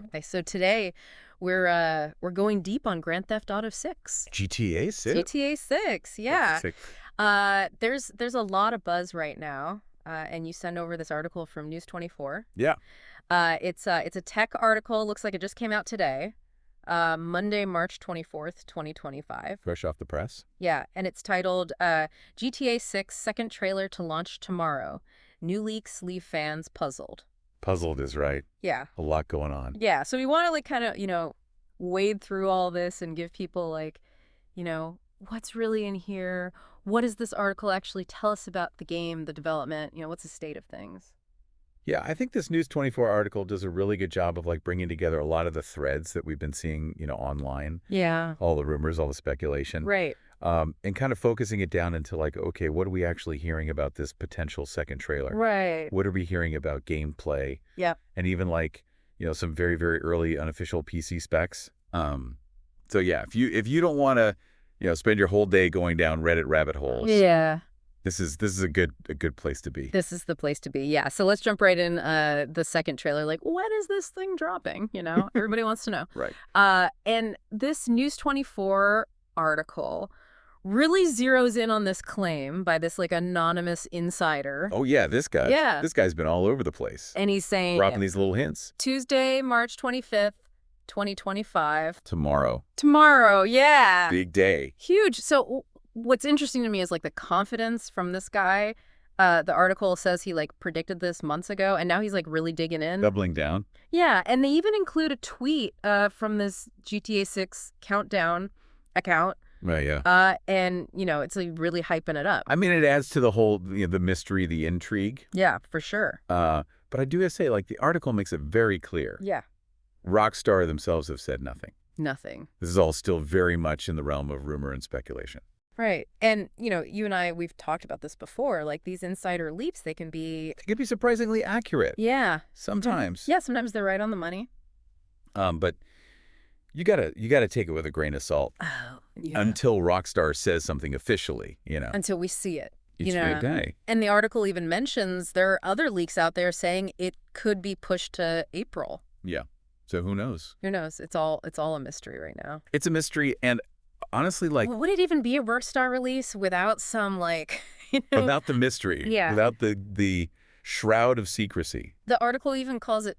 Okay, so today we're going deep on Grand Theft Auto 6. GTA 6? GTA 6, yeah. Sick. There's a lot of buzz right now, and you sent over this article from News 24. Yeah. It's a tech article. Looks like it just came out today, Monday, March 24th, 2025. Fresh off the press. Yeah, and it's titled GTA 6 second trailer to launch tomorrow. New leaks leave fans puzzled. Puzzled is right. Yeah. A lot going on. Yeah, so we want to kind of, wade through all this and give people what's really in here? What does this article actually tell us about the game, the development? What's the state of things? Yeah, I think this News 24 article does a really good job of bringing together a lot of the threads that we've been seeing, online. Yeah. All the rumors, all the speculation. Right. And kind of focusing it down into okay, what are we actually hearing about this potential second trailer? Right. What are we hearing about gameplay? Yeah. And even some very, very early unofficial PC specs. So yeah, if you don't want to, spend your whole day going down Reddit rabbit holes. Yeah. This is a good place to be. This is the place to be. Yeah. So let's jump right in the second trailer. When is this thing dropping? Everybody wants to know. Right. And this News 24 article really zeroes in on this claim by this anonymous insider. Oh yeah, this guy. Yeah. This guy's been all over the place. And he's saying dropping these little hints. Tuesday, March 25th, 2025. Tomorrow, yeah. Big day. Huge. So what's interesting to me is the confidence from this guy. The article says he predicted this months ago, and now he's really digging in. Doubling down. Yeah, and they even include a tweet from this GTA 6 countdown account. Right, yeah. And, it's really hyping it up. I mean, it adds to the whole, the mystery, the intrigue. Yeah, for sure. But I do have to say, the article makes it very clear. Yeah. Rockstar themselves have said nothing. Nothing. This is all still very much in the realm of rumor and speculation. Right. And, you and I, we've talked about this before. These insider leaks, they can be surprisingly accurate. Yeah. Sometimes. Yeah, sometimes they're right on the money. But you gotta take it with a grain of salt. Oh, yeah. Until Rockstar says something officially, Until we see it. Each day. And the article even mentions there are other leaks out there saying it could be pushed to April. Yeah. So who knows? Who knows? It's all a mystery right now. It's a mystery, and honestly, would it even be a Rockstar release without some without the mystery? Yeah. Without the shroud of secrecy. The article even calls it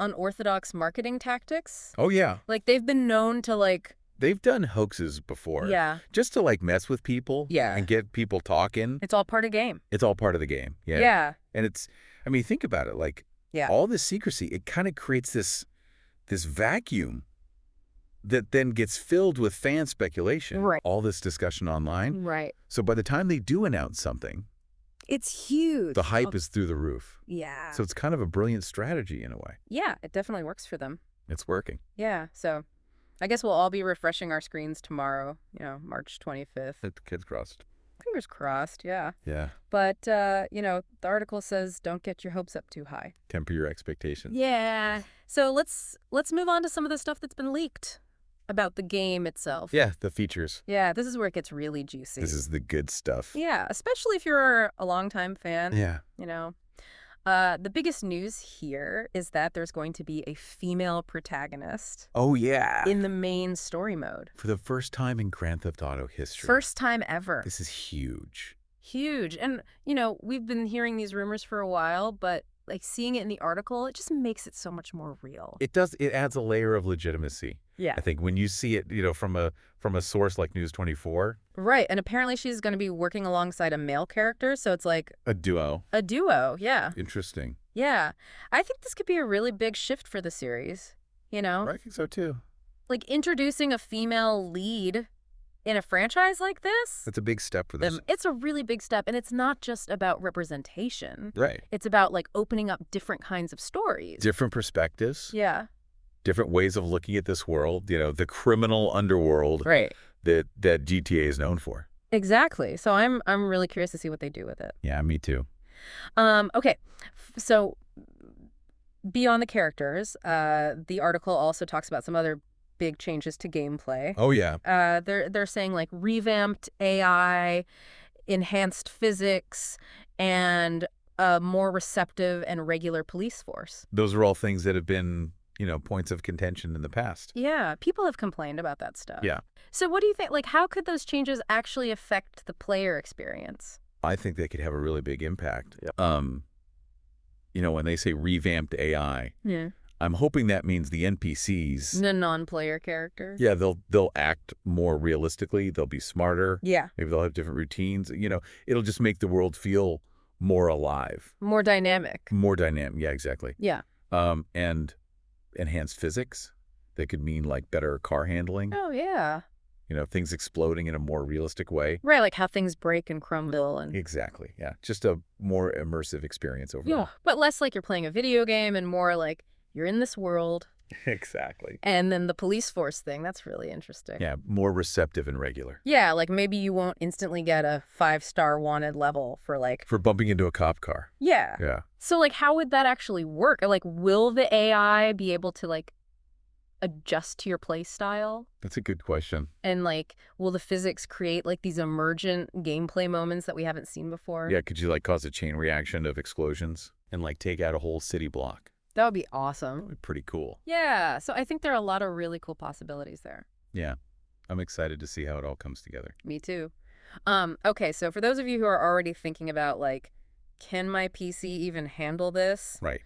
unorthodox marketing tactics. Oh yeah. They've been known to They've done hoaxes before. Yeah. Just to mess with people. Yeah. And get people talking. It's all part of the game. It's all part of the game. Yeah. Yeah. And think about it. Yeah. All this secrecy, it kind of creates this vacuum that then gets filled with fan speculation. Right. All this discussion online. Right. So by the time they do announce something, it's huge. the hype is through the roof. Yeah. So it's kind of a brilliant strategy in a way. Yeah, it definitely works for them. It's working. Yeah. So I guess we'll all be refreshing our screens tomorrow, March 25th. The kids crossed. Fingers crossed, yeah. Yeah. But, the article says don't get your hopes up too high. Temper your expectations. Yeah. So let's move on to some of the stuff that's been leaked about the game itself. Yeah, the features. Yeah, this is where it gets really juicy. This is the good stuff. Yeah, especially if you're a longtime fan. Yeah. The biggest news here is that there's going to be a female protagonist. Oh, yeah. In the main story mode. For the first time in Grand Theft Auto history. First time ever. This is huge. Huge. And, we've been hearing these rumors for a while, but seeing it in the article, it just makes it so much more real. It does. It adds a layer of legitimacy. Yeah. I think when you see it, from a source like News 24. Right. And apparently she's going to be working alongside a male character. So it's a duo. A duo. Yeah. Interesting. Yeah. I think this could be a really big shift for the series. I think so too. Introducing a female lead in a franchise like this. That's a big step for this. It's a really big step. And it's not just about representation. Right. It's about opening up different kinds of stories. Different perspectives. Yeah. Different ways of looking at this world, the criminal underworld. Right. That GTA is known for. Exactly. So I'm really curious to see what they do with it. Yeah, me too. Okay. So beyond the characters, the article also talks about some other big changes to gameplay. Oh yeah. They're saying revamped AI, enhanced physics, and a more receptive and regular police force. Those are all things that have been points of contention in the past. Yeah, people have complained about that stuff. Yeah. So what do you think, like, how could those changes actually affect the player experience? I think they could have a really big impact. Yep. When they say revamped AI, Yeah. I'm hoping that means the NPCs, The non-player characters? yeah, they'll act more realistically. They'll be smarter. Yeah. Maybe they'll have different routines. It'll just make the world feel more alive. More dynamic. More dynamic. Yeah, exactly. Yeah. And enhanced physics. That could mean like better car handling. Oh, yeah. Things exploding in a more realistic way. Right, like how things break and crumble and... Exactly. Yeah. Just a more immersive experience overall. Yeah, but less like you're playing a video game and more like you're in this world. Exactly. And then the police force thing, that's really interesting. Yeah, more receptive and regular. Yeah, like maybe you won't instantly get a 5-star wanted level for like... For bumping into a cop car. Yeah. Yeah. So like how would that actually work? Like will the AI be able to like adjust to your play style? That's a good question. And like will the physics create like these emergent gameplay moments that we haven't seen before? Yeah, could you like cause a chain reaction of explosions and like take out a whole city block? That would be awesome. That would be pretty cool. Yeah, so I think there are a lot of really cool possibilities there. Yeah. I'm excited to see how it all comes together. Me too. Okay, so for those of you who are already thinking about like, can my PC even handle this? Right.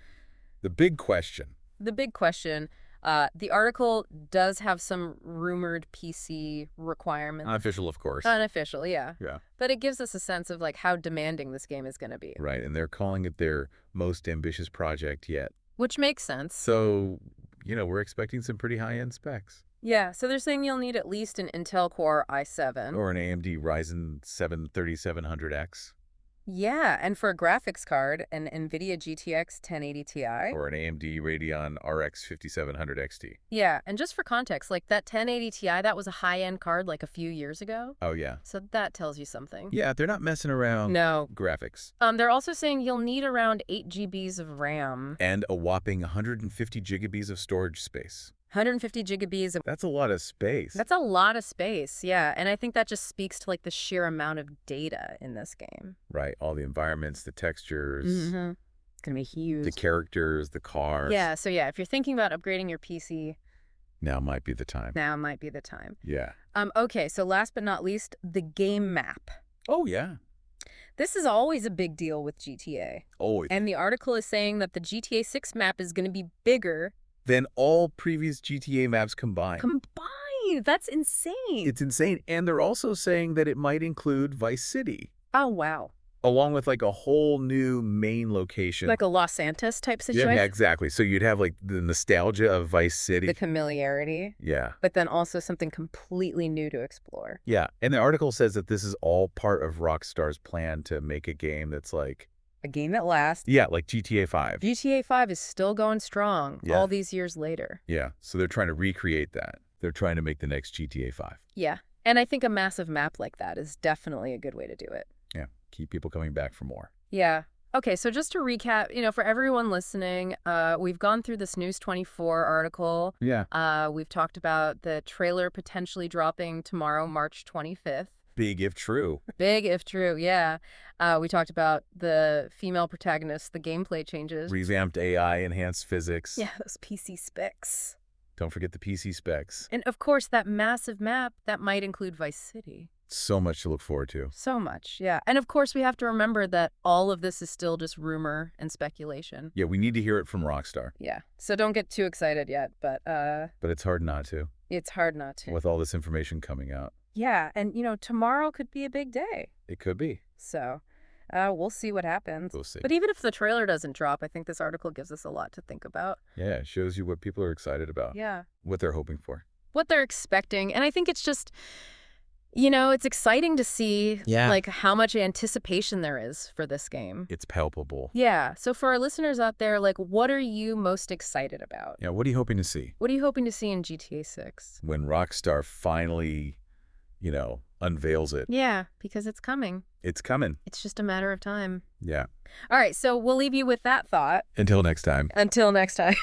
The big question. The big question, the article does have some rumored PC requirements. Unofficial, of course. Unofficial, yeah. Yeah. But it gives us a sense of like how demanding this game is going to be. Right, and they're calling it their most ambitious project yet. Which makes sense. So, we're expecting some pretty high-end specs. Yeah, so they're saying you'll need at least an Intel Core i7. Or an AMD Ryzen 7 3700X. Yeah, and for a graphics card, an NVIDIA GTX 1080 Ti. Or an AMD Radeon RX 5700 XT. Yeah, and just for context, like that 1080 Ti, that was a high-end card like a few years ago. Oh, yeah. So that tells you something. Yeah, they're not messing around. No. Graphics. They're also saying you'll need around 8 GBs of RAM. And a whopping 150 gigabytes of storage space. 150 gigabytes of... That's a lot of space. That's a lot of space, yeah. And I think that just speaks to like the sheer amount of data in this game. Right. All the environments, the textures. Mm-hmm. It's going to be huge. The characters, the cars. Yeah, so yeah, if you're thinking about upgrading your PC... Now might be the time. Now might be the time. Yeah. Okay, so last but not least, the game map. Oh, yeah. This is always a big deal with GTA. Always. And the article is saying that the GTA 6 map is going to be bigger than all previous GTA maps combined. Combined? That's insane. It's insane. And they're also saying that it might include Vice City. Oh, wow. Along with like a whole new main location. Like a Los Santos type situation? Yeah, exactly. So you'd have like the nostalgia of Vice City. The familiarity. Yeah. But then also something completely new to explore. Yeah. And the article says that this is all part of Rockstar's plan to make a game that's like... A game that lasts. Yeah, like GTA 5. GTA 5 is still going strong all these years later. Yeah. So they're trying to recreate that. They're trying to make the next GTA 5. Yeah. And I think a massive map like that is definitely a good way to do it. Yeah. Keep people coming back for more. Yeah. Okay, so just to recap, for everyone listening, we've gone through this News 24 article. Yeah. We've talked about the trailer potentially dropping tomorrow, March 25th. Big if true. Big if true, yeah. We talked about the female protagonist, the gameplay changes. Revamped AI, enhanced physics. Yeah, those PC specs. Don't forget the PC specs. And of course, that massive map, that might include Vice City. So much to look forward to. So much, yeah. And of course, we have to remember that all of this is still just rumor and speculation. Yeah, we need to hear it from Rockstar. Yeah, so don't get too excited yet, but... But it's hard not to. It's hard not to. With all this information coming out. Yeah, and, tomorrow could be a big day. It could be. So, we'll see what happens. We'll see. But even if the trailer doesn't drop, I think this article gives us a lot to think about. Yeah, it shows you what people are excited about. Yeah. What they're hoping for. What they're expecting. And I think it's just, it's exciting to see, like, how much anticipation there is for this game. It's palpable. Yeah. So for our listeners out there, like, what are you most excited about? Yeah, what are you hoping to see? What are you hoping to see in GTA 6? When Rockstar finally... unveils it. Yeah, because it's coming. It's coming. It's just a matter of time. Yeah. All right, so we'll leave you with that thought. Until next time. Until next time.